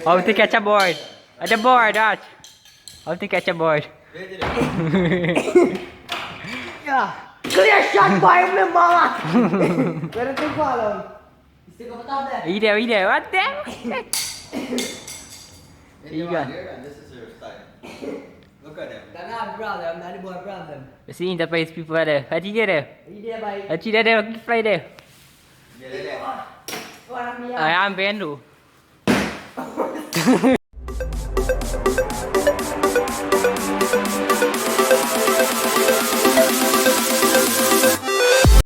How to catch a bird? At the board, Arch. How to catch a bird? Yeah. Clear shot boy mama. Pero tu follow. Gusto ko matap deh. Video, what the? You got- This is your style. Look at him. Tangan problem, dari boy problem. See interface people ada. Haji dia ada. Ini dia baik. Haji dia ada. Fly dia. Dia lihat. Orang dia. Ayam ben tu.